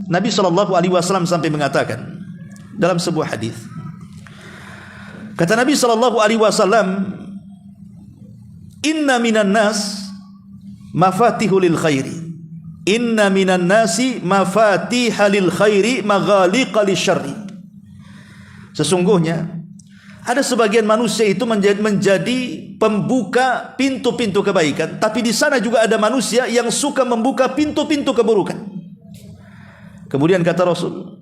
Nabi SAW sampai mengatakan dalam sebuah hadis, kata Nabi SAW, inna minan nas mafatihul lil khairi, inna minan nasi mafatihal khairi maghaliqal syarri. Sesungguhnya ada sebagian manusia itu menjadi pembuka pintu-pintu kebaikan, tapi di sana juga ada manusia yang suka membuka pintu-pintu keburukan. Kemudian kata Rasul,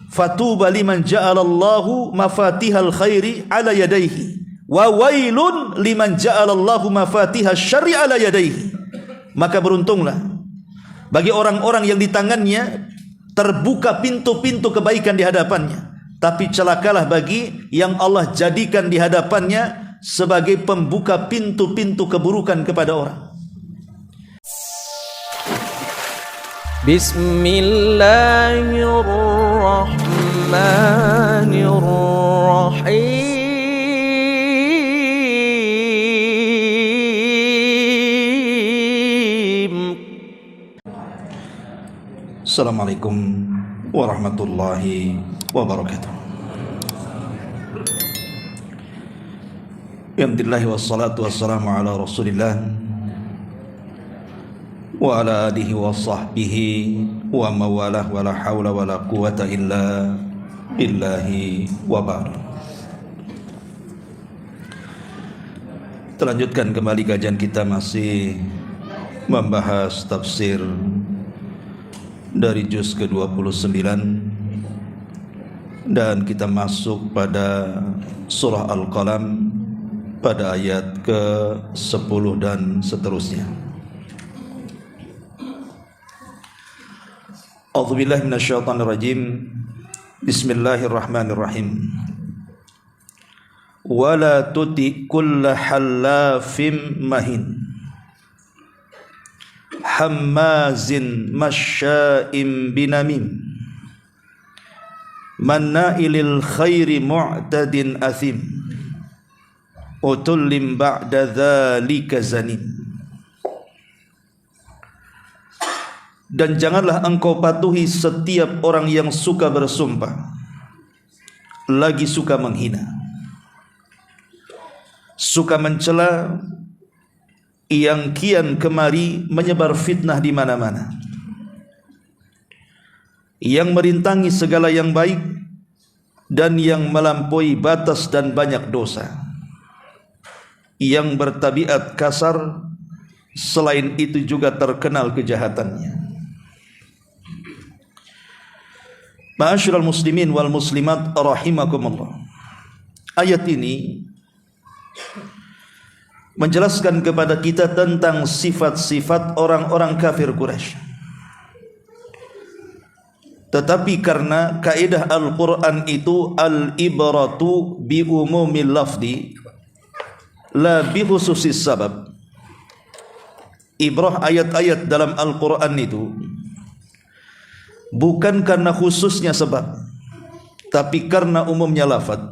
fatuba liman ja'alallahu mafatihal khairi ala yadayhi wa wailun liman ja'alallahu mafatihal syarri ala yadayhi. Maka beruntunglah bagi orang-orang yang di tangannya terbuka pintu-pintu kebaikan di hadapannya, tapi celakalah bagi yang Allah jadikan di hadapannya sebagai pembuka pintu-pintu keburukan kepada orang. Bismillahirrahmanirrahim. Assalamualaikum warahmatullahi wabarakatuh. Alhamdulillah wassalatu wassalamu ala Rasulillah wa ala alihi wa sahbihi wa mawalah wa la hawla wa la quwata illa billahi wa ba'd. Terlanjutkan kembali kajian kita, masih membahas tafsir dari juz ke-29, dan kita masuk pada surah Al-Qalam pada ayat ke-10 dan seterusnya. A'udzubillahi minasyaitonirrajim. Bismillahirrahmanirrahim. Wala tuti kulla hallafim mahin hammazin masya'im binamim manna'ilil khairi mu'tadin athim utullim ba'da dzalika zanim. Dan janganlah engkau patuhi setiap orang yang suka bersumpah, lagi suka menghina, suka mencela, yang kian kemari menyebar fitnah di mana-mana, yang merintangi segala yang baik dan yang melampaui batas dan banyak dosa, yang bertabiat kasar, selain itu juga terkenal kejahatannya. Ma'asyiral muslimin wal muslimat rahimakumullah. Ayat ini menjelaskan kepada kita tentang sifat-sifat orang-orang kafir Quraisy. Tetapi karena kaidah Al-Quran itu al-ibratu bi umumil lafzi la bi khususis sabab. Ibrah ayat-ayat dalam Al-Quran itu bukan karena khususnya sebab, tapi karena umumnya lafaz.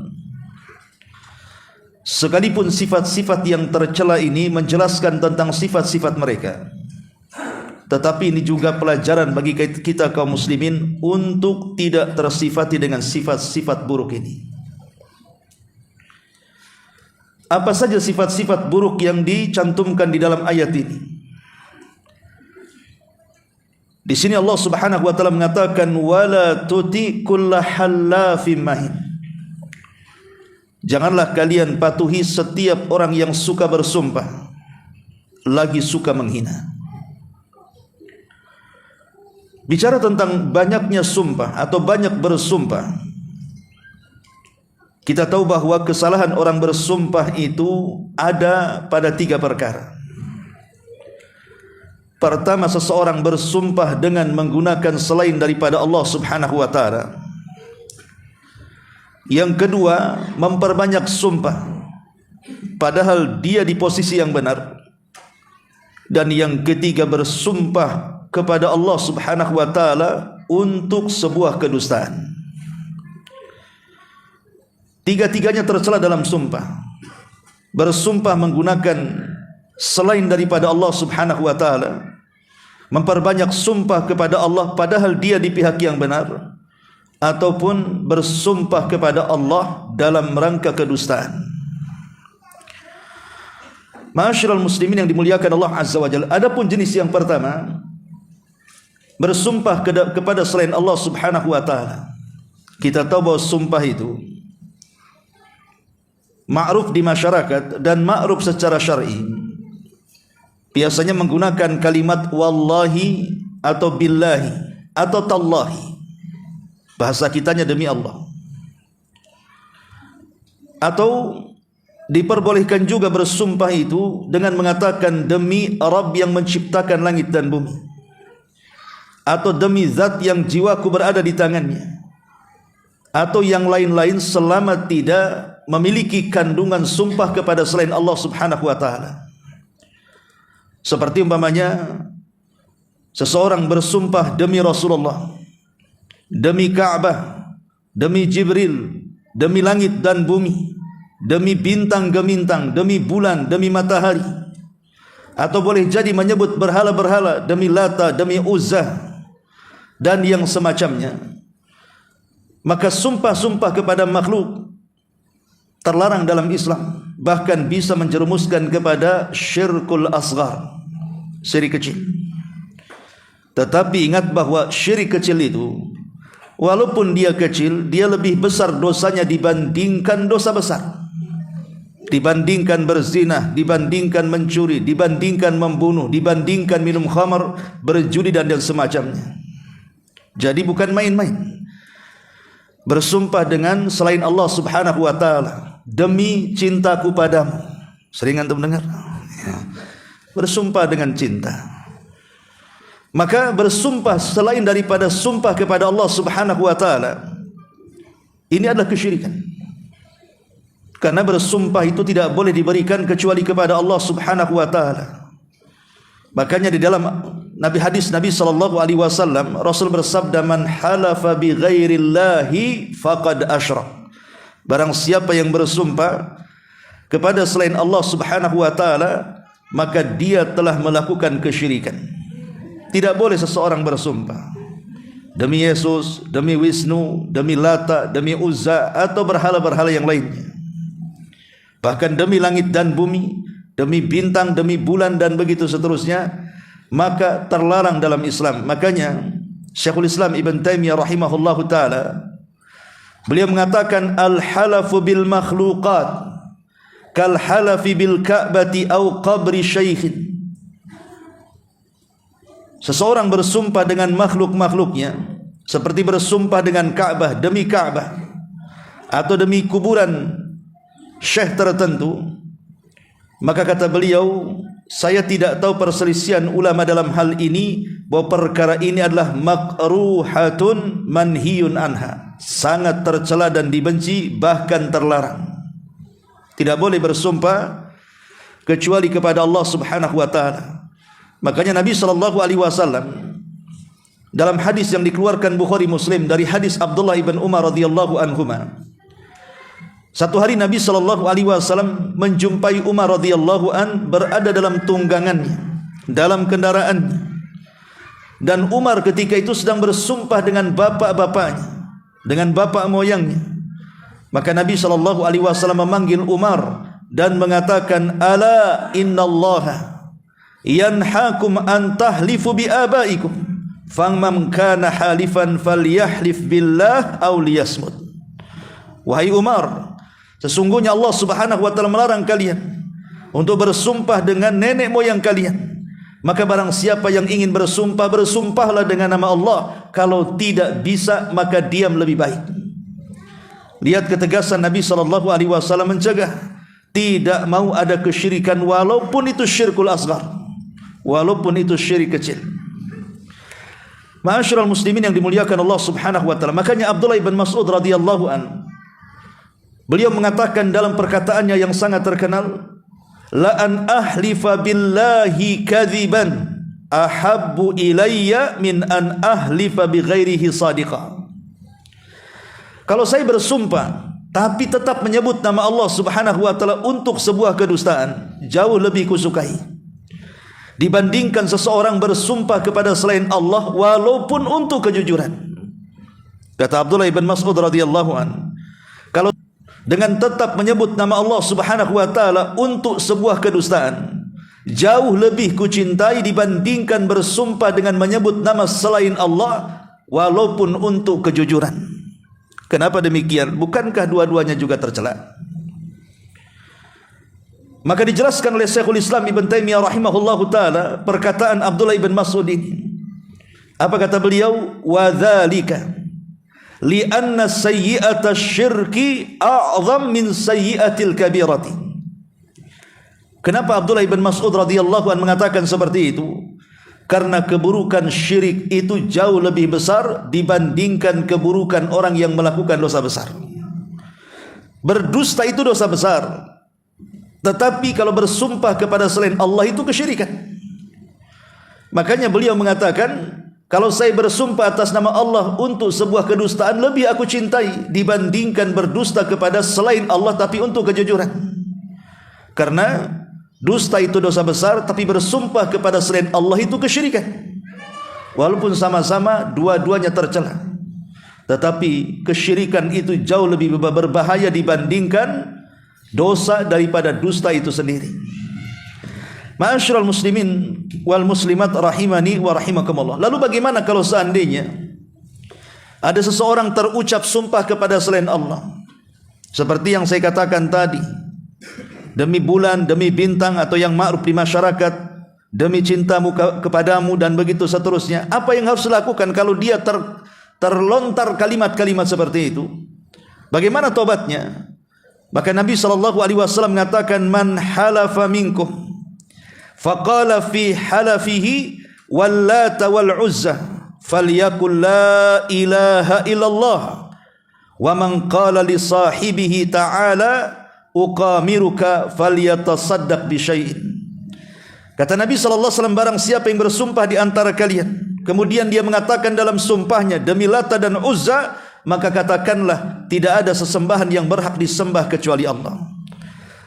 Sekalipun sifat-sifat yang tercela ini menjelaskan tentang sifat-sifat mereka, tetapi ini juga pelajaran bagi kita kaum muslimin untuk tidak tersifati dengan sifat-sifat buruk ini. Apa saja sifat-sifat buruk yang dicantumkan di dalam ayat ini? Di sini Allah Subhanahu wa taala mengatakan wala tuti kulla hallafim mahin. Janganlah kalian patuhi setiap orang yang suka bersumpah, lagi suka menghina. Bicara tentang banyaknya sumpah atau banyak bersumpah, kita tahu bahwa kesalahan orang bersumpah itu ada pada 3 perkara. Pertama, seseorang bersumpah dengan menggunakan selain daripada Allah Subhanahu wa taala. Yang kedua, memperbanyak sumpah padahal dia di posisi yang benar. Dan yang ketiga, bersumpah kepada Allah Subhanahu wa taala untuk sebuah kedustaan. Tiga-tiganya tercela dalam sumpah. Bersumpah menggunakan selain daripada Allah Subhanahu wa taala, memperbanyak sumpah kepada Allah padahal dia di pihak yang benar, ataupun bersumpah kepada Allah dalam rangka kedustaan. Ma'asyiral muslimin yang dimuliakan Allah Azza wa Jalla, adapun jenis yang pertama, bersumpah kepada selain Allah Subhanahu wa taala. Kita tahu bahwa sumpah itu ma'ruf di masyarakat dan ma'ruf secara syar'i. Biasanya menggunakan kalimat wallahi atau billahi atau tallahi. Bahasa kitanya demi Allah. Atau diperbolehkan juga bersumpah itu dengan mengatakan demi Rabb yang menciptakan langit dan bumi, atau demi zat yang jiwaku berada di tangannya, atau yang lain-lain selama tidak memiliki kandungan sumpah kepada selain Allah Subhanahu wa taala. Seperti umpamanya seseorang bersumpah demi Rasulullah, demi Ka'bah, demi Jibril, demi langit dan bumi, demi bintang-gemintang, demi bulan, demi matahari. Atau boleh jadi menyebut berhala-berhala, demi Lata, demi Uzzah dan yang semacamnya. Maka sumpah-sumpah kepada makhluk terlarang dalam Islam, bahkan bisa menjerumuskan kepada syirkul asghar, syirik kecil. Tetapi ingat bahwa syirik kecil itu, walaupun dia kecil, dia lebih besar dosanya dibandingkan dosa besar, dibandingkan berzina, dibandingkan mencuri, dibandingkan membunuh, dibandingkan minum khamar, berjudi dan yang semacamnya. Jadi bukan main-main bersumpah dengan selain Allah Subhanahu wa taala, demi cintaku padamu. Sering antum dengar? Ya. Bersumpah dengan cinta. Maka bersumpah selain daripada sumpah kepada Allah Subhanahu wa taala, ini adalah kesyirikan. Karena bersumpah itu tidak boleh diberikan kecuali kepada Allah Subhanahu wa taala. Makanya di dalam hadis Nabi sallallahu alaihi wasallam, Rasul bersabda, "Man halafa bi ghairillahi faqad asyrak." Barang siapa yang bersumpah kepada selain Allah Subhanahu wa taala, maka dia telah melakukan kesyirikan. Tidak boleh seseorang bersumpah demi Yesus, demi Wisnu, demi Lata, demi Uzza atau berhala-berhala yang lainnya. Bahkan demi langit dan bumi, demi bintang, demi bulan dan begitu seterusnya, maka terlarang dalam Islam. Makanya Syekhul Islam Ibn Taimiyah rahimahullahu taala, beliau mengatakan al-halafu bil makhluqat kal halafi bil ka'bati au qabri syaikhin. Seseorang bersumpah dengan makhluk-makhluknya seperti bersumpah dengan Ka'bah, demi Ka'bah, atau demi kuburan syekh tertentu. Maka kata beliau, saya tidak tahu perselisihan ulama dalam hal ini, bahwa perkara ini adalah makruhatun manhiyun anha, sangat tercela dan dibenci, bahkan terlarang. Tidak boleh bersumpah kecuali kepada Allah Subhanahu wa taala. Makanya Nabi sallallahu alaihi wasallam dalam hadis yang dikeluarkan Bukhari Muslim dari hadis Abdullah ibn Umar radhiyallahu anhuma, satu hari Nabi sallallahu alaihi wasallam menjumpai Umar radhiyallahu an berada dalam tunggangannya, dalam kendaraannya, dan Umar ketika itu sedang bersumpah dengan bapak-bapaknya, dengan bapak moyangnya. Maka Nabi sallallahu alaihi wasallam memanggil Umar dan mengatakan, "Ala innallaha yanhaakum an tahlifu bi abaikum, faman kana halifan falyahlif billah aw liyasmut." Wahai Umar, sesungguhnya Allah Subhanahu wa taala melarang kalian untuk bersumpah dengan nenek moyang kalian. Maka barang siapa yang ingin bersumpah, bersumpahlah dengan nama Allah. Kalau tidak bisa, maka diam lebih baik. Lihat ketegasan Nabi sallallahu alaihi wasallam mencegah, tidak mau ada kesyirikan walaupun itu syirkul asghar, walaupun itu syirik kecil. Ma'asyiral muslimin yang dimuliakan Allah Subhanahu wa taala. Makanya Abdullah bin Mas'ud radhiyallahu an, beliau mengatakan dalam perkataannya yang sangat terkenal, la an ahlifa billahi kadhiban ahabbu ilayya min an ahlifa bi ghairihi sadiqa. Kalau saya bersumpah tapi tetap menyebut nama Allah Subhanahu wa taala untuk sebuah kedustaan, jauh lebih kusukai dibandingkan seseorang bersumpah kepada selain Allah walaupun untuk kejujuran. Kata Abdullah ibn Mas'ud radhiyallahu an, kalau dengan tetap menyebut nama Allah Subhanahu wa taala untuk sebuah kedustaan, jauh lebih kucintai dibandingkan bersumpah dengan menyebut nama selain Allah walaupun untuk kejujuran. Kenapa demikian? Bukankah dua-duanya juga tercela? Maka dijelaskan oleh Syekhul Islam Ibn Taimiyah rahimahullahu taala perkataan Abdullah ibn Mas'ud ini. Apa kata beliau? Wa dzalika li'anna sayyi'ata syirki a'zam min sayyi'atil kabirati. Kenapa Abdullah ibn Mas'ud radhiyallahu anhu mengatakan seperti itu? Karena keburukan syirik itu jauh lebih besar dibandingkan keburukan orang yang melakukan dosa besar. Berdusta itu dosa besar, tetapi kalau bersumpah kepada selain Allah itu kesyirikan. Makanya beliau mengatakan, kalau saya bersumpah atas nama Allah untuk sebuah kedustaan, lebih aku cintai dibandingkan berdusta kepada selain Allah tapi untuk kejujuran. Karena dusta itu dosa besar, tapi bersumpah kepada selain Allah itu kesyirikan. Walaupun sama-sama dua-duanya tercela, tetapi kesyirikan itu jauh lebih berbahaya dibandingkan dosa daripada dusta itu sendiri. Ma'asyiral muslimin wal muslimat rahimani wa rahimakumullah. Lalu bagaimana kalau seandainya ada seseorang terucap sumpah kepada selain Allah, seperti yang saya katakan tadi, demi bulan, demi bintang, atau yang ma'ruf di masyarakat, demi cintamu kepadamu, dan begitu seterusnya. Apa yang harus dilakukan kalau dia terlontar kalimat-kalimat seperti itu? Bagaimana tobatnya? Maka Nabi SAW mengatakan, man halafa minkum faqala fi halafihi wallata wal uzza falyakul la ilaha illallah wa man qala li sahibihi ta'ala uqamiruka falyatasaddaq bi syai'in. Kata Nabi SAW, barang siapa yang bersumpah di antara kalian, kemudian dia mengatakan dalam sumpahnya demi Lata dan Uzza, maka katakanlah tidak ada sesembahan yang berhak disembah kecuali Allah.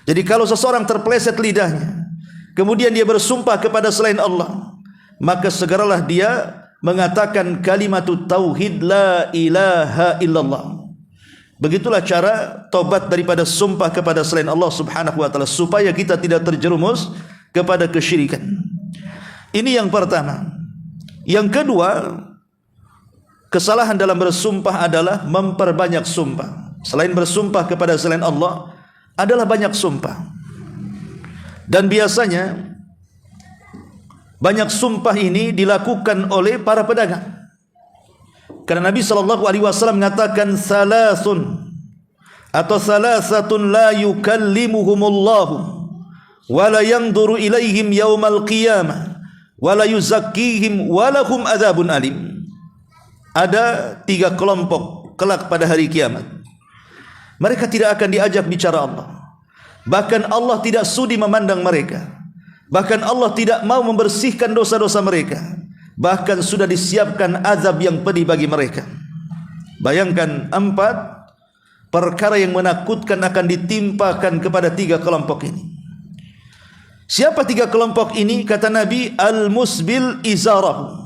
Jadi kalau seseorang terpeleset lidahnya, kemudian dia bersumpah kepada selain Allah, maka segeralah dia mengatakan kalimatut tauhid la ilaha illallah. Begitulah cara tobat daripada sumpah kepada selain Allah Subhanahu wa taala, supaya kita tidak terjerumus kepada kesyirikan. Ini yang pertama. Yang kedua, kesalahan dalam bersumpah adalah memperbanyak sumpah. Selain bersumpah kepada selain Allah adalah banyak sumpah. Dan biasanya banyak sumpah ini dilakukan oleh para pedagang. Karena Nabi SAW mengatakan salasun atau salasatun la yukallimuhumullahu wa la yanzuru ilaihim yaumal qiyamah wa la yuzakkihim wa lahum adzabun alim. Ada 3 kelompok kelak pada hari kiamat. Mereka tidak akan diajak bicara Allah. Bahkan Allah tidak sudi memandang mereka. Bahkan Allah tidak mau membersihkan dosa-dosa mereka. Bahkan sudah disiapkan azab yang pedih bagi mereka. Bayangkan 4 perkara yang menakutkan akan ditimpakan kepada 3 kelompok ini. Siapa 3 kelompok ini? Kata Nabi, al-musbil izarahu,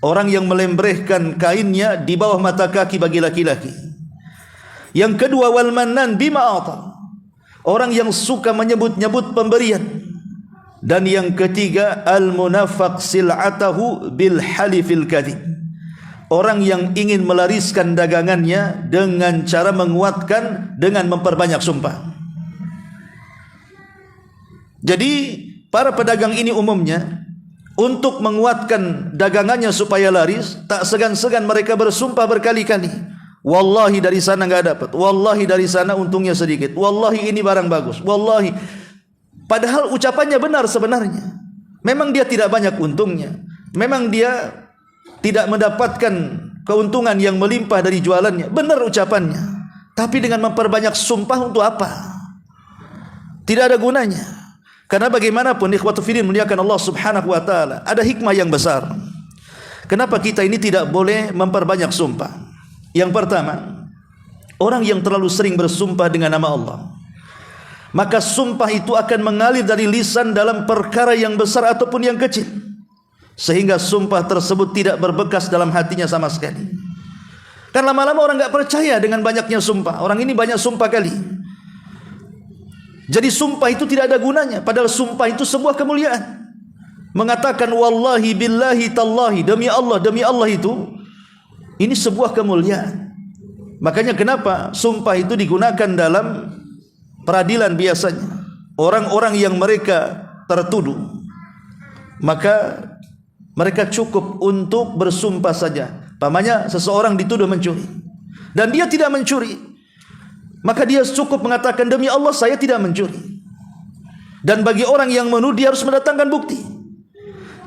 orang yang melembrehkan kainnya di bawah mata kaki bagi laki-laki. Yang kedua, wal mannan bima ata, orang yang suka menyebut-nyebut pemberian. Dan yang ketiga, al munafaq sil'atahu bil halifil kadhib, orang yang ingin melariskan dagangannya dengan cara menguatkan dengan memperbanyak sumpah. Jadi para pedagang ini umumnya untuk menguatkan dagangannya supaya laris, tak segan-segan mereka bersumpah berkali-kali. Wallahi dari sana enggak dapat, wallahi dari sana untungnya sedikit, wallahi ini barang bagus, wallahi. Padahal ucapannya benar sebenarnya. Memang dia tidak banyak untungnya, memang dia tidak mendapatkan keuntungan yang melimpah dari jualannya, benar ucapannya. Tapi dengan memperbanyak sumpah untuk apa? Tidak ada gunanya. Karena bagaimanapun ikhwatu fillah muliakan Allah Subhanahu wa taala, ada hikmah yang besar. Kenapa kita ini tidak boleh memperbanyak sumpah? Yang pertama, orang yang terlalu sering bersumpah dengan nama Allah maka sumpah itu akan mengalir dari lisan dalam perkara yang besar ataupun yang kecil, sehingga sumpah tersebut tidak berbekas dalam hatinya sama sekali. Kan lama-lama orang enggak percaya dengan banyaknya sumpah. Orang ini banyak sumpah kali. Jadi sumpah itu tidak ada gunanya, padahal sumpah itu sebuah kemuliaan. Mengatakan wallahi billahi tallahi, demi Allah itu, ini sebuah kemuliaan. Makanya kenapa sumpah itu digunakan dalam peradilan biasanya. Orang-orang yang mereka tertuduh, maka mereka cukup untuk bersumpah saja. Pamannya seseorang dituduh mencuri dan dia tidak mencuri, maka dia cukup mengatakan demi Allah saya tidak mencuri. Dan bagi orang yang menuduh dia harus mendatangkan bukti.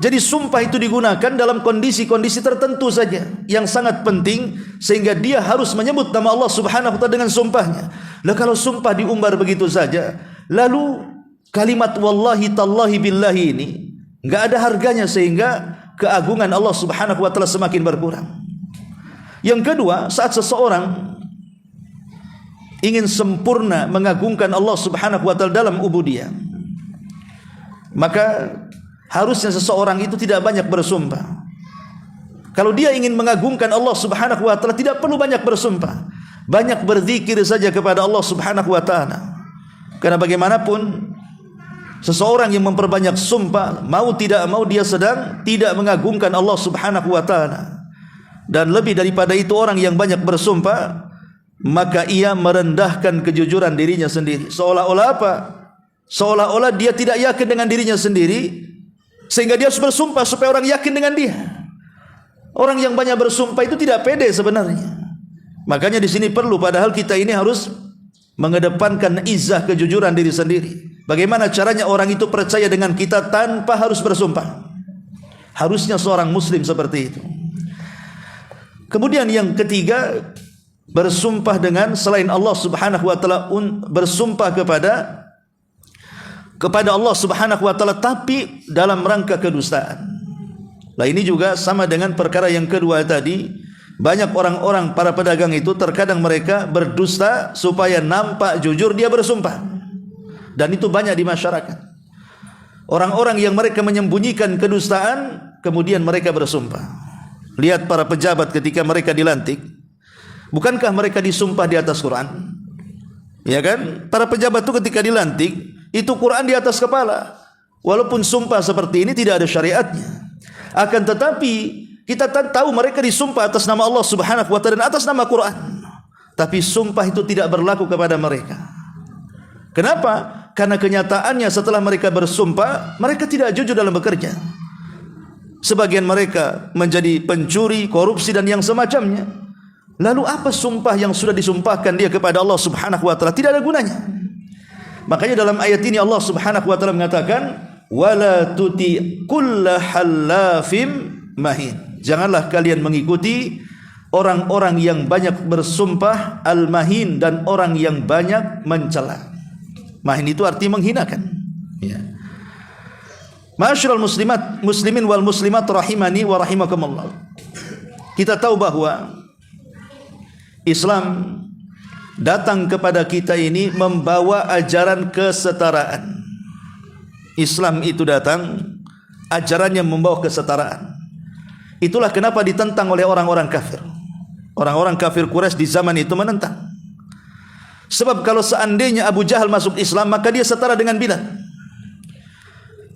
Jadi sumpah itu digunakan dalam kondisi-kondisi tertentu saja yang sangat penting, sehingga dia harus menyebut nama Allah Subhanahu wa taala dengan sumpahnya. Lah kalau sumpah diumbar begitu saja, lalu kalimat wallahi tallahi billahi ini enggak ada harganya, sehingga keagungan Allah Subhanahu wa taala semakin berkurang. Yang kedua, saat seseorang ingin sempurna mengagungkan Allah Subhanahu wa taala dalam ubudiyah, maka harusnya seseorang itu tidak banyak bersumpah. Kalau dia ingin mengagungkan Allah Subhanahu wa taala, tidak perlu banyak bersumpah. Banyak berzikir saja kepada Allah Subhanahu wa taala. Karena bagaimanapun seseorang yang memperbanyak sumpah, mau tidak mau dia sedang tidak mengagungkan Allah Subhanahu wa taala. Dan lebih daripada itu, orang yang banyak bersumpah, maka ia merendahkan kejujuran dirinya sendiri. Seolah-olah apa? Seolah-olah dia tidak yakin dengan dirinya sendiri, sehingga dia harus bersumpah supaya orang yakin dengan dia. Orang yang banyak bersumpah itu tidak pede sebenarnya. Makanya di sini perlu, padahal kita ini harus mengedepankan izzah kejujuran diri sendiri. Bagaimana caranya orang itu percaya dengan kita tanpa harus bersumpah? Harusnya seorang muslim seperti itu. Kemudian yang ketiga, bersumpah dengan selain Allah Subhanahu wa taala, bersumpah kepada Allah Subhanahu wa taala tapi dalam rangka kedustaan. Lah ini juga sama dengan perkara yang kedua tadi. Banyak orang-orang para pedagang itu terkadang mereka berdusta supaya nampak jujur dia bersumpah. Dan itu banyak di masyarakat. Orang-orang yang mereka menyembunyikan kedustaan kemudian mereka bersumpah. Lihat para pejabat ketika mereka dilantik, bukankah mereka disumpah di atas Quran? Ya kan? Para pejabat itu ketika dilantik, itu Quran di atas kepala. Walaupun sumpah seperti ini tidak ada syariatnya, akan tetapi kita tahu mereka disumpah atas nama Allah Subhanahu wa taala dan atas nama Quran. Tapi sumpah itu tidak berlaku kepada mereka. Kenapa? Karena kenyataannya setelah mereka bersumpah, mereka tidak jujur dalam bekerja. Sebagian mereka menjadi pencuri, korupsi dan yang semacamnya. Lalu apa sumpah yang sudah disumpahkan dia kepada Allah Subhanahu wa taala? Tidak ada gunanya. Makanya dalam ayat ini Allah Subhanahu wa taala mengatakan, wala tuti kulla halafim mahin. Janganlah kalian mengikuti orang-orang yang banyak bersumpah, al-mahin, dan orang yang banyak mencela. Mahin itu arti menghinakan. Ya. Ma'asyiral muslimin wal muslimat rahimani wa rahimakumullah. Kita tahu bahwa Islam datang kepada kita ini membawa ajaran kesetaraan. Islam itu datang, ajarannya membawa kesetaraan. Itulah kenapa ditentang oleh orang-orang kafir. Orang-orang kafir Quraisy di zaman itu menentang. Sebab kalau seandainya Abu Jahal masuk Islam, maka dia setara dengan Bilal.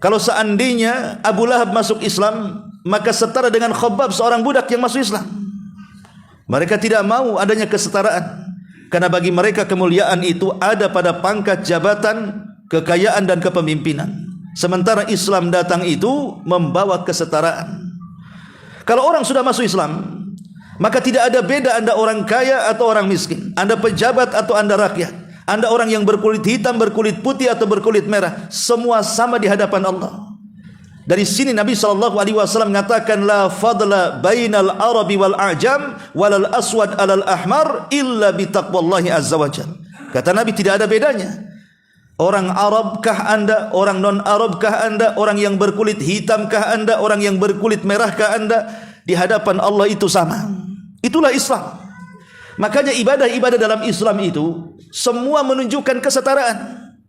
Kalau seandainya Abu Lahab masuk Islam, maka setara dengan Khabbab, seorang budak yang masuk Islam. Mereka tidak mau adanya kesetaraan, karena bagi mereka kemuliaan itu ada pada pangkat jabatan, kekayaan dan kepemimpinan. Sementara Islam datang itu membawa kesetaraan. Kalau orang sudah masuk Islam, maka tidak ada beda Anda orang kaya atau orang miskin, Anda pejabat atau Anda rakyat, Anda orang yang berkulit hitam, berkulit putih atau berkulit merah, semua sama di hadapan Allah. Dari sini Nabi SAW mengatakan, la fadla bainal arabi wal a'jam walal aswad alal ahmar illa bitaqwallahi azza wajal. Kata Nabi, tidak ada bedanya. Orang Arabkah Anda, orang non-Arabkah Anda, orang yang berkulit hitamkah Anda, orang yang berkulit merahkah Anda, di hadapan Allah itu sama. Itulah Islam. Makanya ibadah-ibadah dalam Islam itu semua menunjukkan kesetaraan.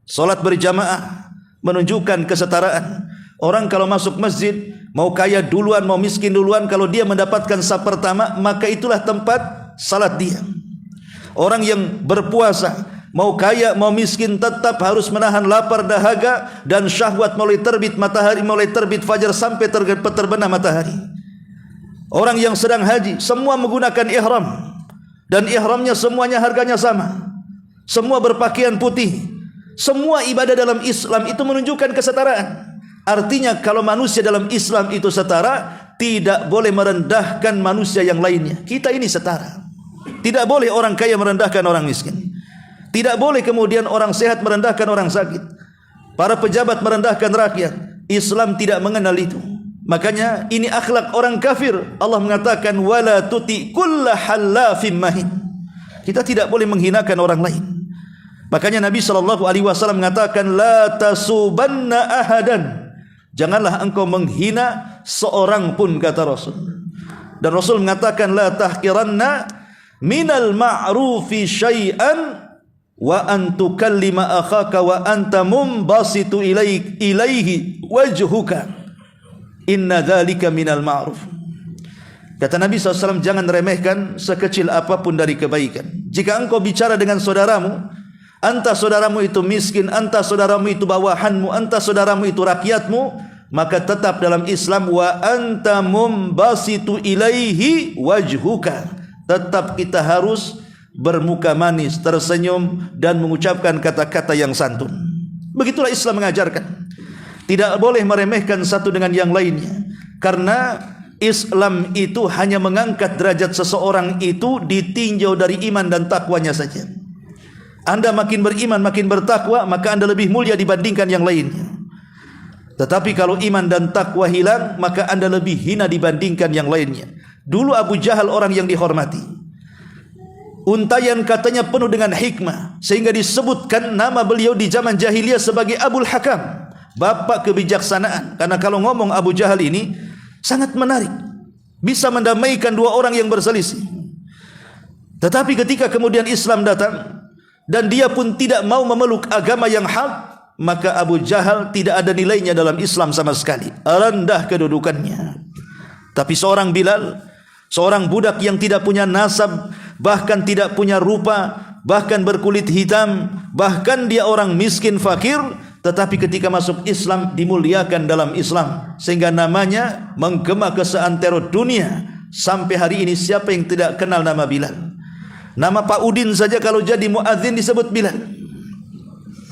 Salat berjamaah menunjukkan kesetaraan. Orang kalau masuk masjid, mau kaya duluan, mau miskin duluan, kalau dia mendapatkan saf pertama, maka itulah tempat salat dia. Orang yang berpuasa, mau kaya, mau miskin, tetap harus menahan lapar, dahaga, dan syahwat mulai terbit matahari, mulai terbit fajar sampai terbenam matahari. Orang yang sedang haji, semua menggunakan ihram, dan ihramnya semuanya harganya sama. Semua berpakaian putih. Semua ibadah dalam Islam itu menunjukkan kesetaraan. Artinya kalau manusia dalam Islam itu setara, tidak boleh merendahkan manusia yang lainnya. Kita ini setara. Tidak boleh orang kaya merendahkan orang miskin. Tidak boleh kemudian orang sehat merendahkan orang sakit. Para pejabat merendahkan rakyat. Islam tidak mengenal itu. Makanya ini akhlak orang kafir. Allah mengatakan wala tuti kulla hallafim mahin. Kita tidak boleh menghinakan orang lain. Makanya Nabi SAW mengatakan la tasubanna ahadan. Janganlah engkau menghina seorang pun, kata Rasul. Dan Rasul mengatakan la tahqiranna minal ma'rufi syai'an wa an tukallima akhaka wa anta mumbasitu ilaihi wajhuka inna dzalika minal ma'ruf. Kata Nabi SAW, jangan remehkan sekecil apapun dari kebaikan. Jika engkau bicara dengan saudaramu, entah saudaramu itu miskin, entah saudaramu itu bawahanmu, entah saudaramu itu rakyatmu, maka tetap dalam Islam wa anta mumbasitu ilaihi wajhuka. Tetap kita harus bermuka manis, tersenyum dan mengucapkan kata-kata yang santun. Begitulah Islam mengajarkan. Tidak boleh meremehkan satu dengan yang lainnya. Karena Islam itu hanya mengangkat derajat seseorang itu ditinjau dari iman dan takwanya saja. Anda makin beriman, makin bertakwa, maka Anda lebih mulia dibandingkan yang lainnya. Tetapi kalau iman dan takwa hilang, maka Anda lebih hina dibandingkan yang lainnya. Dulu Abu Jahal orang yang dihormati. Untayan katanya penuh dengan hikmah, sehingga disebutkan nama beliau di zaman jahiliyah sebagai Abul Hakam, bapak kebijaksanaan. Karena kalau ngomong Abu Jahal ini sangat menarik, bisa mendamaikan dua orang yang berselisih. Tetapi ketika kemudian Islam datang, dan dia pun tidak mau memeluk agama yang hak, maka Abu Jahal tidak ada nilainya dalam Islam sama sekali. Rendah kedudukannya. Tapi seorang Bilal, seorang budak yang tidak punya nasab, bahkan tidak punya rupa, bahkan berkulit hitam, bahkan dia orang miskin fakir, tetapi ketika masuk Islam dimuliakan dalam Islam, sehingga namanya menggema ke seantero dunia. Sampai hari ini siapa yang tidak kenal nama Bilal? Nama Pak Udin saja kalau jadi muadzin disebut Bilal.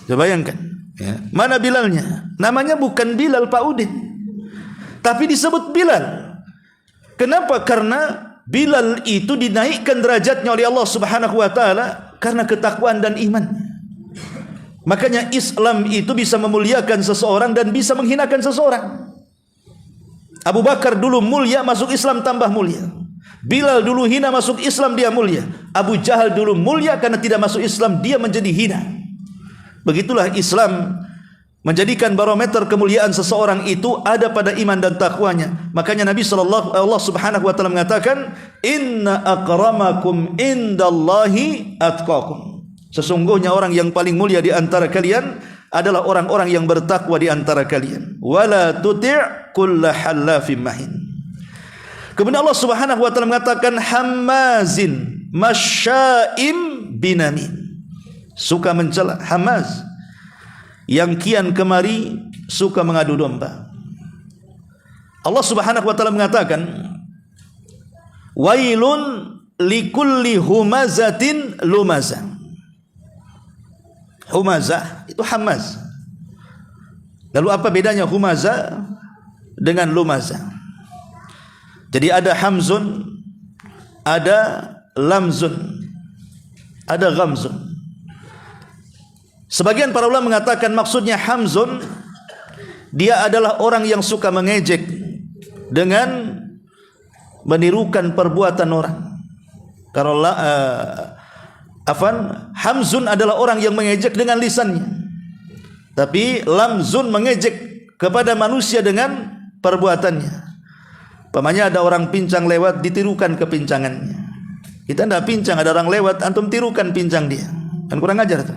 Coba bayangkan, ya. Mana Bilalnya? Namanya bukan Bilal Pak Udin, tapi disebut Bilal. Kenapa? Karena Bilal itu dinaikkan derajatnya oleh Allah Subhanahu wa taala karena ketakwaan dan iman. Makanya Islam itu bisa memuliakan seseorang dan bisa menghinakan seseorang. Abu Bakar dulu mulia, masuk Islam tambah mulia. Bilal dulu hina, masuk Islam dia mulia. Abu Jahal dulu mulia, karena tidak masuk Islam dia menjadi hina. Begitulah Islam menjadikan barometer kemuliaan seseorang itu ada pada iman dan takwanya. Makanya Allah Subhanahu wa taala mengatakan, "Inna akramakum indallahi atqakum." Sesungguhnya orang yang paling mulia di antara kalian adalah orang-orang yang bertakwa di antara kalian. Wala tuti' kulla hallafim mahin. Kemudian Allah Subhanahu wa taala mengatakan hammazin masya'im binamin. Suka mencela, hamaz, yang kian kemari suka mengadu domba. Allah Subhanahu wa taala mengatakan wailun likulli humazatin lumazah. Humazah itu hamaz. Lalu apa bedanya humazah dengan lumazah? Jadi ada hamzun, ada lamzun, ada ghamzun. Sebagian para ulama mengatakan maksudnya hamzun, dia adalah orang yang suka mengejek dengan menirukan perbuatan orang. Kalau hamzun adalah orang yang mengejek dengan lisannya. Tapi lamzun mengejek kepada manusia dengan perbuatannya. Pamannya ada orang pincang lewat, ditirukan kepincangannya. Kita tidak pincang, ada orang lewat, antum tirukan pincang dia. Kan kurang ajar tuh.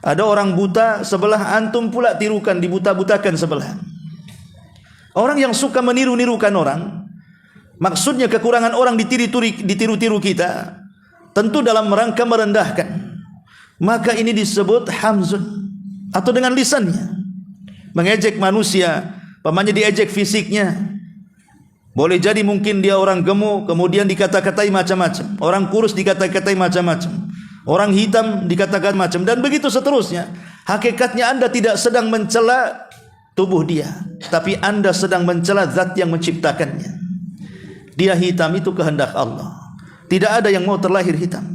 Ada orang buta sebelah, antum pula tirukan, dibuta-butakan sebelah. Orang yang suka meniru-nirukan orang, maksudnya kekurangan orang ditiru-tiru kita, tentu dalam rangka merendahkan. Maka ini disebut hamzun, atau dengan lisannya mengejek manusia, pamannya diejek fisiknya. Boleh jadi mungkin dia orang gemuk, kemudian dikata-katai macam-macam. Orang kurus dikata-katai macam-macam. Orang hitam dikatakan macam, dan begitu seterusnya. Hakikatnya Anda tidak sedang mencela tubuh dia, tapi Anda sedang mencela zat yang menciptakannya. Dia hitam itu kehendak Allah. Tidak ada yang mau terlahir hitam.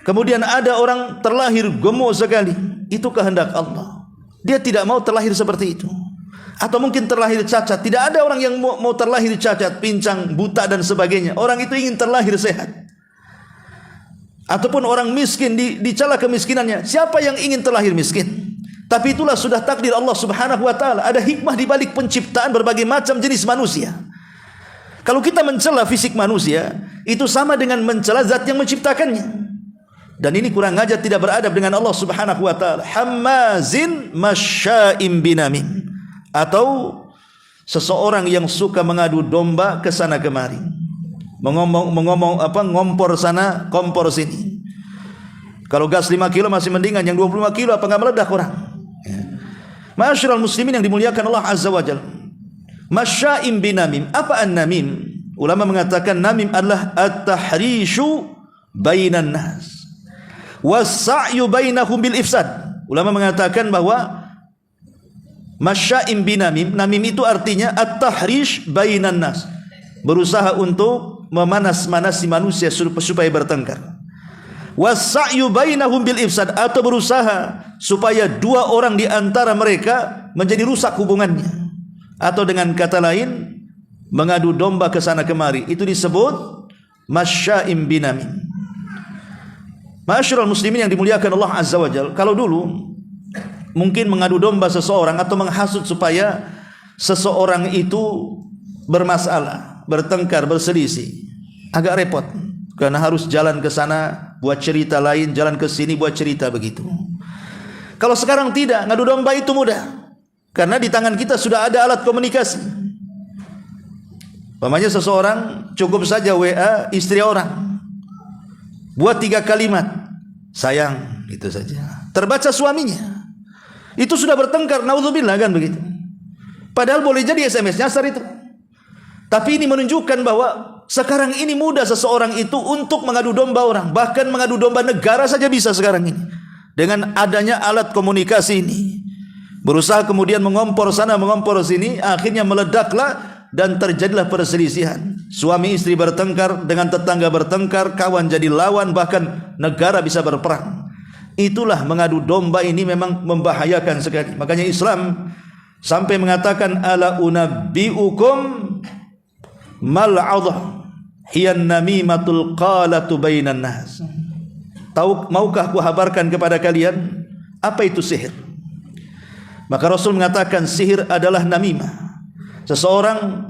Kemudian ada orang terlahir gemuk sekali, itu kehendak Allah. Dia tidak mau terlahir seperti itu. Atau mungkin terlahir cacat. Tidak ada orang yang mau terlahir cacat, pincang, buta dan sebagainya. Orang itu ingin terlahir sehat. Ataupun orang miskin, dicela kemiskinannya. Siapa yang ingin terlahir miskin? Tapi itulah sudah takdir Allah Subhanahu wa taala. Ada hikmah di balik penciptaan berbagai macam jenis manusia. Kalau kita mencela fisik manusia, itu sama dengan mencela zat yang menciptakannya. Dan ini kurang ajar, tidak beradab dengan Allah Subhanahu wa taala. Hammazin masya'im binamin. Atau seseorang yang suka mengadu domba ke sana kemari, ngompor sana, kompor sini. Kalau gas 5 kilo masih mendingan, yang 25 kilo apa enggak meledak orang? Ma'asyiral muslimin yang dimuliakan Allah Azza wa Jalla. Masya'im binamim. Apa an-namim? Ulama mengatakan namim adalah at-tahrishu bainan nas was-sa'yu bainahum bil ifsad. Ulama mengatakan bahwa masya'im binamim, namim itu artinya at-tahrish bainan nas, berusaha untuk memanas-manasi manusia supaya bertengkar. Was-sa'yu bainahum bil ifsad, atau berusaha supaya dua orang di antara mereka menjadi rusak hubungannya. Atau dengan kata lain, mengadu domba ke sana kemari. Itu disebut masya'im binamim. Ma'asyiral muslimin yang dimuliakan Allah Azza wa Jalla. Kalau dulu mungkin mengadu domba seseorang atau menghasut supaya seseorang itu bermasalah, bertengkar, berselisih, agak repot, karena harus jalan ke sana buat cerita lain, jalan ke sini buat cerita begitu. Kalau sekarang tidak, ngadu domba itu mudah, karena di tangan kita sudah ada alat komunikasi. Umpamanya seseorang cukup saja WA istri orang, buat 3 kalimat, sayang, itu saja, terbaca suaminya. Itu sudah bertengkar, naudzubillah, kan begitu. Padahal boleh jadi SMS nyasar itu. Tapi ini menunjukkan bahwa sekarang ini mudah seseorang itu untuk mengadu domba orang. Bahkan mengadu domba negara saja bisa sekarang ini, dengan adanya alat komunikasi ini. Berusaha kemudian mengompor sana, mengompor sini, akhirnya meledaklah dan terjadilah perselisihan. Suami istri bertengkar, dengan tetangga bertengkar, kawan jadi lawan, bahkan negara bisa berperang. Itulah mengadu domba ini memang membahayakan sekali. Makanya Islam sampai mengatakan ala unabbiukum mal 'adha hiyan namimatul qalatu bainan nas. Maukah aku habarkan kepada kalian apa itu sihir? Maka Rasul mengatakan sihir adalah namimah. Seseorang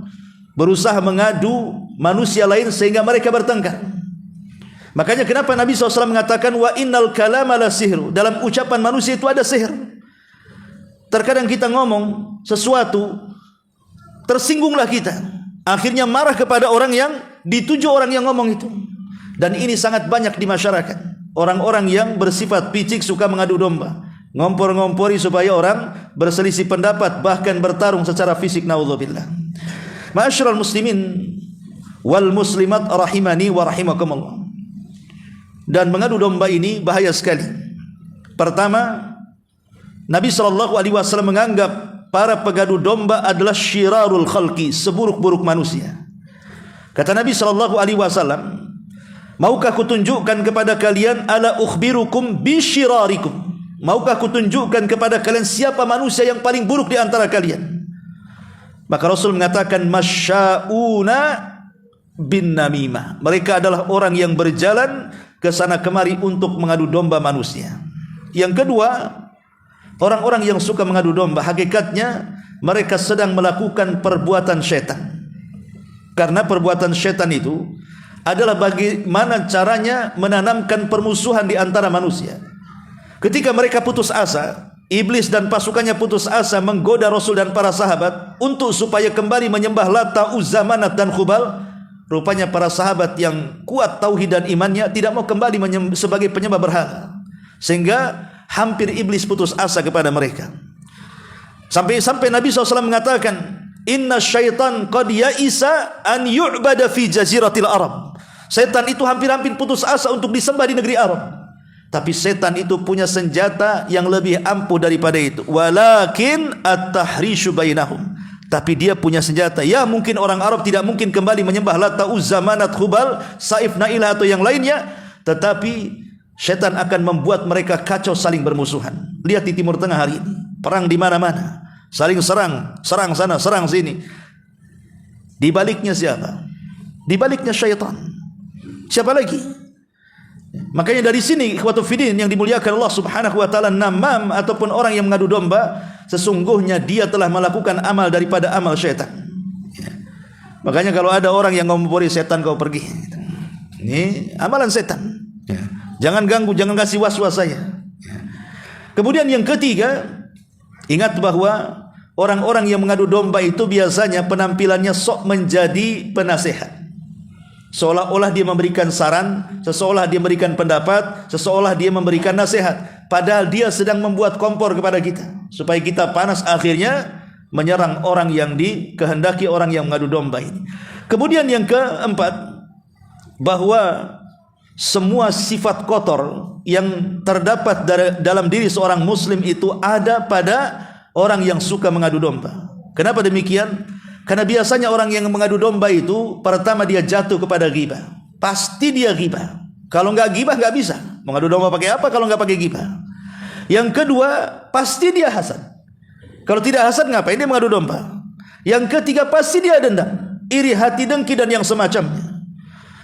berusaha mengadu manusia lain sehingga mereka bertengkar. Makanya kenapa Nabi SAW mengatakan wa innal kalama la sihru. Dalam ucapan manusia itu ada sihir. Terkadang kita ngomong sesuatu, tersinggunglah kita, akhirnya marah kepada orang yang dituju, orang yang ngomong itu. Dan ini sangat banyak di masyarakat. Orang-orang yang bersifat picik, suka mengadu domba, ngompor-ngompori supaya orang berselisih pendapat, bahkan bertarung secara fisik, naudzubillah. Ma'asyiral muslimin wal muslimat rahimani wa rahimakumullah. Dan mengadu domba ini bahaya sekali. Pertama, Nabi SAW menganggap para pengadu domba adalah syirarul khalqi, seburuk-buruk manusia. Kata Nabi SAW, maukah kutunjukkan kepada kalian ala ukhbirukum bisyirarikum? Maukah kutunjukkan kepada kalian siapa manusia yang paling buruk di antara kalian? Maka Rasul mengatakan masya'una bin namimah. Mereka adalah orang yang berjalan ke sana kemari untuk mengadu domba manusia. Yang kedua, orang-orang yang suka mengadu domba, hakikatnya mereka sedang melakukan perbuatan syaitan. Karena perbuatan syaitan itu adalah bagaimana caranya menanamkan permusuhan di antara manusia. Ketika mereka putus asa, iblis dan pasukannya putus asa menggoda Rasul dan para sahabat untuk supaya kembali menyembah Lata, Uzza, Manat dan Khubal. Rupanya para sahabat yang kuat tauhid dan imannya tidak mau kembali sebagai penyembah berhala, sehingga hampir iblis putus asa kepada mereka. Sampai Nabi SAW mengatakan, Inna syaitan qad ya'isa an yu'bada fi jaziratil Arab. Setan itu hampir-hampir putus asa untuk disembah di negeri Arab. Tapi setan itu punya senjata yang lebih ampuh daripada itu. Walakin at-tahrishu bainahum. Tapi dia punya senjata. Ya, mungkin orang Arab tidak mungkin kembali menyembah Lata, Uzza, Manat, Khubal, Saif, Nailah atau yang lainnya. Tetapi setan akan membuat mereka kacau, saling bermusuhan. Lihat di Timur Tengah hari ini, perang di mana-mana, saling serang sana, serang sini. Di baliknya siapa? Di baliknya syaitan. Siapa lagi? Makanya dari sini ikhwatul fiddin yang dimuliakan Allah Subhanahu wa taala, namam ataupun orang yang mengadu domba, sesungguhnya dia telah melakukan amal daripada amal syaitan. Makanya kalau ada orang yang ngompori setan, kau pergi. Ini amalan setan. Jangan ganggu, jangan kasih was-was saya. Kemudian yang ketiga, ingat bahwa orang-orang yang mengadu domba itu biasanya penampilannya sok menjadi penasehat. Seolah-olah dia memberikan saran, seolah dia memberikan pendapat, seolah dia memberikan nasihat. Padahal dia sedang membuat kompor kepada kita, supaya kita panas, akhirnya menyerang orang yang dikehendaki orang yang mengadu domba ini. Kemudian yang keempat, bahwa semua sifat kotor yang terdapat dalam diri seorang muslim itu ada pada orang yang suka mengadu domba. Kenapa demikian? Karena biasanya orang yang mengadu domba itu pertama dia jatuh kepada ghibah. Pasti dia ghibah. Kalau enggak ghibah enggak bisa. Mengadu domba pakai apa kalau enggak pakai ghibah? Yang kedua, pasti dia hasad. Kalau tidak hasad ngapain dia mengadu domba? Yang ketiga, pasti dia dendam, iri hati, dengki dan yang semacamnya.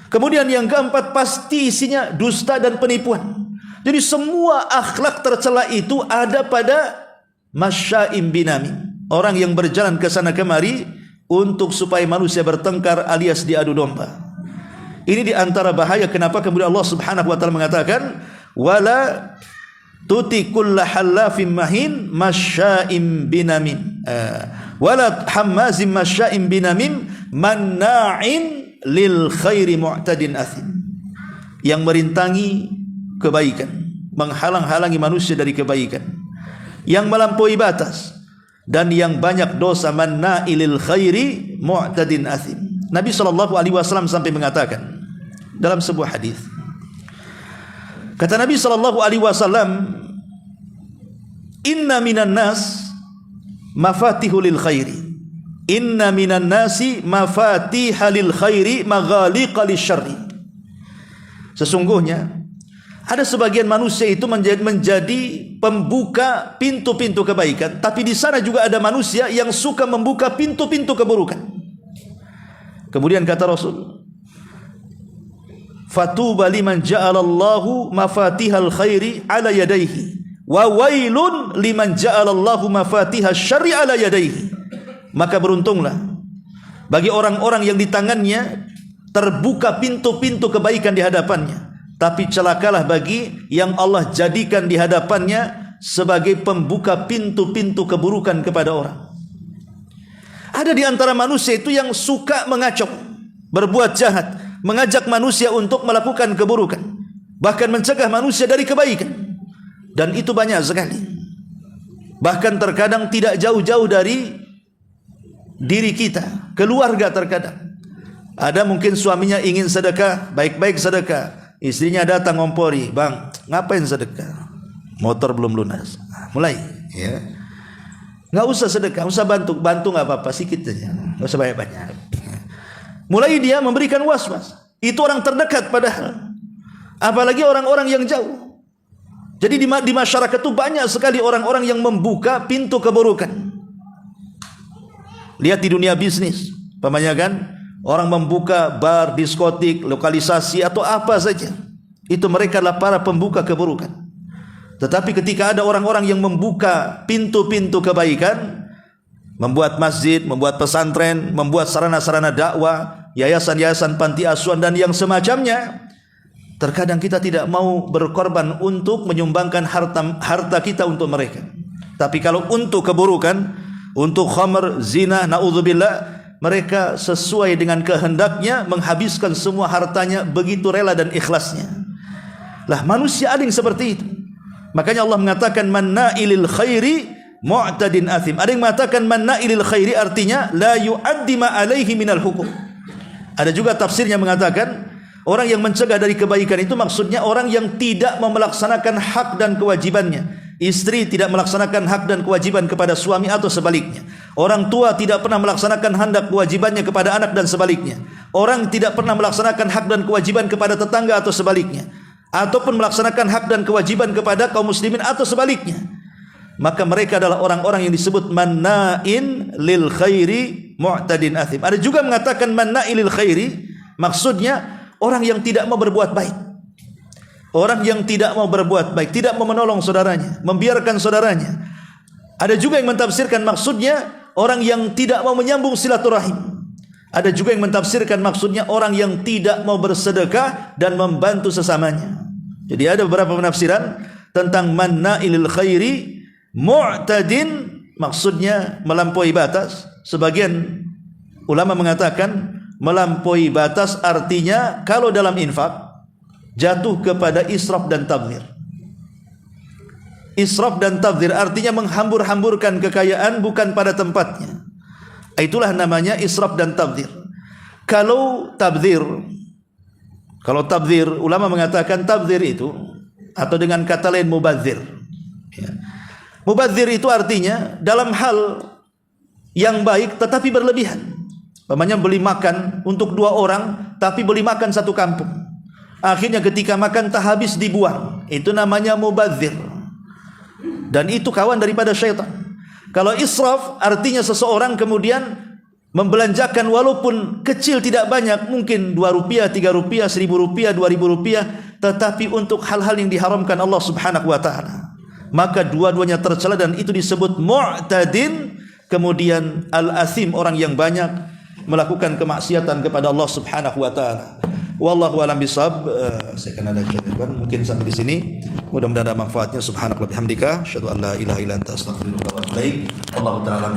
Kemudian yang keempat, pasti isinya dusta dan penipuan. Jadi semua akhlak tercela itu ada pada masyaim binamim, orang yang berjalan ke sana kemari untuk supaya manusia bertengkar alias diadu domba. Ini diantara bahaya. Kenapa kemudian Allah Subhanahu wa taala mengatakan, wala tuti kulla hallafim mahin masya'im binamin, wala hammazim masya'im binamin manna'in lil khairi mu'tadin athim, yang merintangi kebaikan, menghalang-halangi manusia dari kebaikan, yang melampaui batas, dan yang banyak dosa, manna'ilil khairi mu'tadin athim. Nabi SAW sampai mengatakan dalam sebuah hadis, kata Nabi SAW, inna minan nas mafatihul lil khairi, inna minan nasi mafatihal khairi maghaliqa lisyarri. Sesungguhnya ada sebagian manusia itu menjadi pembuka pintu-pintu kebaikan, tapi di sana juga ada manusia yang suka membuka pintu-pintu keburukan. Kemudian kata Rasul, fatuba liman ja'alallahu mafatihal khairi ala yadayhi, wa wailun liman ja'alallahu mafatihal syarri ala yadayhi. Maka beruntunglah bagi orang-orang yang di tangannya terbuka pintu-pintu kebaikan di hadapannya, tapi celakalah bagi yang Allah jadikan di hadapannya sebagai pembuka pintu-pintu keburukan kepada orang. Ada di antara manusia itu yang suka mengacau, berbuat jahat, mengajak manusia untuk melakukan keburukan, bahkan mencegah manusia dari kebaikan. Dan itu banyak sekali. Bahkan terkadang tidak jauh-jauh dari diri kita, keluarga terkadang. Ada mungkin suaminya ingin sedekah, baik-baik sedekah, istrinya datang ngompori, bang, ngapain sedekah? Motor belum lunas. Mulai, ya. Nggak usah sedekah, usah bantu nggak apa-apa, sedikit saja, nggak usah banyak-banyak. Mulai dia memberikan was-was. Itu orang terdekat padahal, apalagi orang-orang yang jauh. Jadi di masyarakat itu banyak sekali orang-orang yang membuka pintu keburukan. Lihat di dunia bisnis, kan, orang membuka bar, diskotik, lokalisasi atau apa saja. Itu mereka adalah para pembuka keburukan. Tetapi ketika ada orang-orang yang membuka pintu-pintu kebaikan, membuat masjid, membuat pesantren, membuat sarana-sarana dakwah, yayasan-yayasan panti asuhan dan yang semacamnya, Terkadang kita tidak mau berkorban untuk menyumbangkan harta kita untuk mereka. Tapi kalau untuk keburukan, untuk khamr, zina, naudzubillah, mereka sesuai dengan kehendaknya menghabiskan semua hartanya begitu rela dan ikhlasnya. Lah manusia ada yang seperti itu. Makanya Allah mengatakan manna'ilil khairi mu'tadin athim. Ada yang mengatakan manna'ilil khairi artinya la yu'addi ma alaihi minal hukum. Ada juga tafsirnya mengatakan orang yang mencegah dari kebaikan itu maksudnya orang yang tidak melaksanakan hak dan kewajibannya. Istri tidak melaksanakan hak dan kewajiban kepada suami atau sebaliknya. Orang tua tidak pernah melaksanakan hak dan kewajibannya kepada anak dan sebaliknya. Orang tidak pernah melaksanakan hak dan kewajiban kepada tetangga atau sebaliknya. Ataupun melaksanakan hak dan kewajiban kepada kaum muslimin atau sebaliknya. Maka mereka adalah orang-orang yang disebut manna'in lil khairi mu'tadin athim. Ada juga mengatakan manna'in lil khairi, maksudnya orang yang tidak mau berbuat baik. Orang yang tidak mau berbuat baik, tidak mau menolong saudaranya, membiarkan saudaranya. Ada juga yang mentafsirkan maksudnya orang yang tidak mau menyambung silaturahim. Ada juga yang mentafsirkan maksudnya orang yang tidak mau bersedekah dan membantu sesamanya. Jadi ada beberapa penafsiran tentang manna'ilil khairi mu'tadin, maksudnya melampaui batas. Sebagian ulama mengatakan melampaui batas artinya kalau dalam infak jatuh kepada israf dan tabdzir. Israf dan tabdzir artinya menghambur-hamburkan kekayaan bukan pada tempatnya. Itulah namanya israf dan tabdzir. Kalau tabdzir, ulama mengatakan tabdzir itu atau dengan kata lain mubadzir. Ya. Mubadzir itu artinya dalam hal yang baik tetapi berlebihan. Umpamanya beli makan untuk 2 orang tapi beli makan 1 kampung. Akhirnya ketika makan tak habis dibuang. Itu namanya mubadzir. Dan itu kawan daripada syaitan. Kalau israf artinya seseorang kemudian membelanjakan walaupun kecil tidak banyak, mungkin Rp2, Rp3, Rp1.000, Rp2.000, tetapi untuk hal-hal yang diharamkan Allah Subhanahu wa taala. Maka dua-duanya tercela dan itu disebut mu'tadin. Kemudian al-athim, orang yang banyak melakukan kemaksiatan kepada Allah Subhanahu wa taala. Wallahu a'lam bishawab. Saya akan ada jawaban mungkin sampai di sini. Mudah-mudahan ada manfaatnya. Subhanallah bihamdika, asyhadu an la ilaha illa anta, astaghfiruka wa atubu ilaik. Wallahu ta'ala